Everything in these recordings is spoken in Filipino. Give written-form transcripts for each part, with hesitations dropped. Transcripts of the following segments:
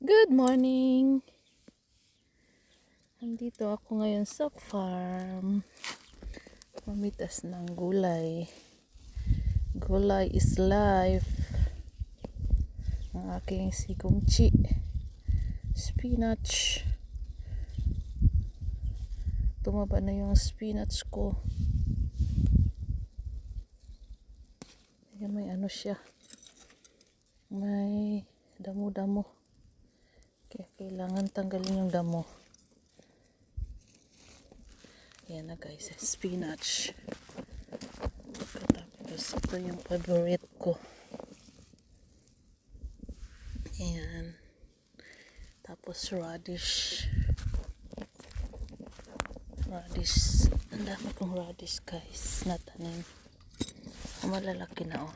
Good morning! Nandito ako ngayon sa farm. Mamitas ng gulay. Gulay is life. Ang aking sigumchi. Spinach. Tumaba na yung spinach ko. Ayan, may ano siya. May damo-damo. Kaya kailangan tanggalin yung damo. Yan na guys, spinach. Tapos ito yung favorite ko. Yan. Tapos radish. Radish. Ang dami kong radish guys. Natanim. Malalaki na oh.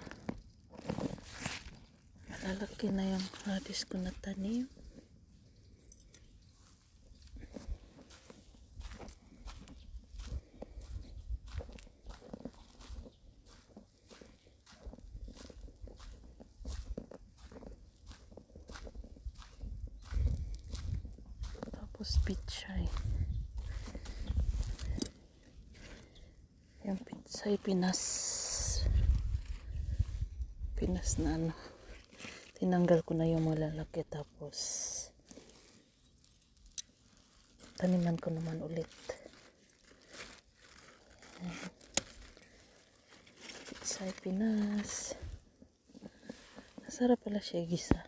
Malalaki na yung radish ko natanim. Tapos pichay. Yung pichay Pinas na ano. Tinanggal ko na yung malalaki tapos taniman ko naman ulit. Pichay Pinas. Masarap pala siya gisa.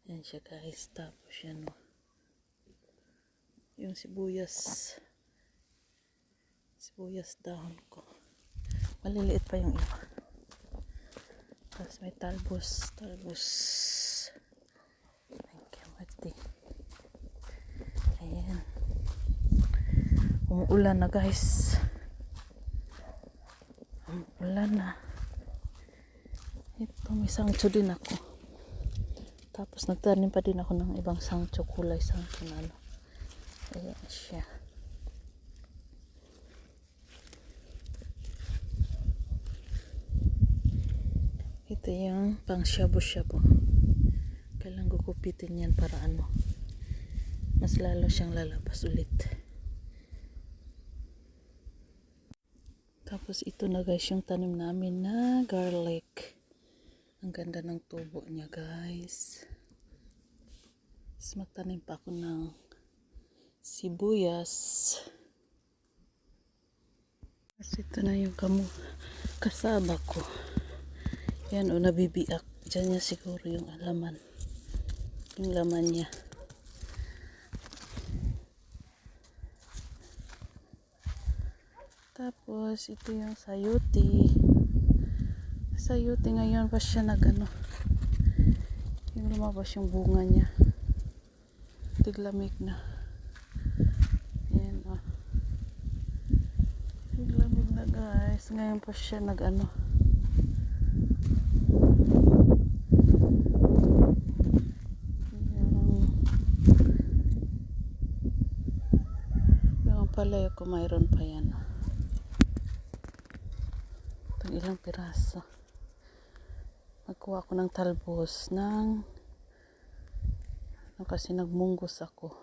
Yan siya guys. Tapos yan o. Yung sibuyas dahon ko. Maliliit pa yung iba. Tapos may talbos. Thank you, Mati. Ayan. Umuulan na guys. Umuulan na. Ito, may sangcho din ako. Tapos nagtanim pa din ako ng ibang sangcho, kulay sangcho na ano. Ayan siya. Ito yung pang shabu-shabu. Kailangan gugupitin yan para ano. Mas lalo siyang lalabas ulit. Tapos ito na guys yung tanim namin na garlic. Ang ganda ng tubo niya guys. Tapos magtanim pa ako ng sibuyas. Tapos ito na yung kasaba ko. Yan o, nabibiak. Diyan niya siguro yung alaman. Yung laman niya. Tapos ito yung sayuti. Sayuti ngayon pa siya nagano. Yung lumabas yung bunga niya. Tiglamig na. Yan o. Tiglamig na guys. Ngayon pa siya nagano. Yung palaya ko mayroon pa yan. Itong ilang piraso. Nagkuha ko ng talbos ng kasi nagmunggos ako.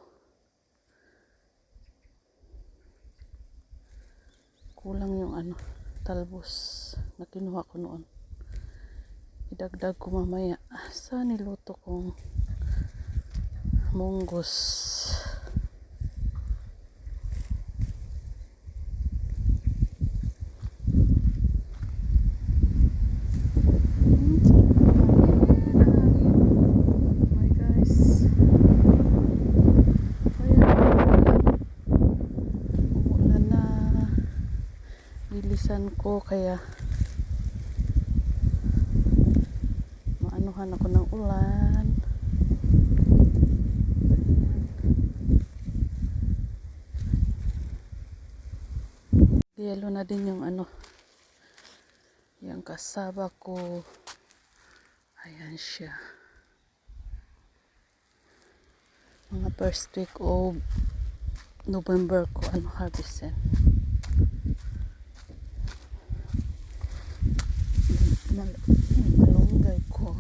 Kulang yung ano, talbos na kinuha ko noon. Idagdag ko mamaya sa niluto kong munggos. Bilisan ko kaya maanuhan ako ng ulan. Yelo na din yung ano, yung kasaba ko. Ayan siya. Mga first week of November ko harvestin. Malunggay ko.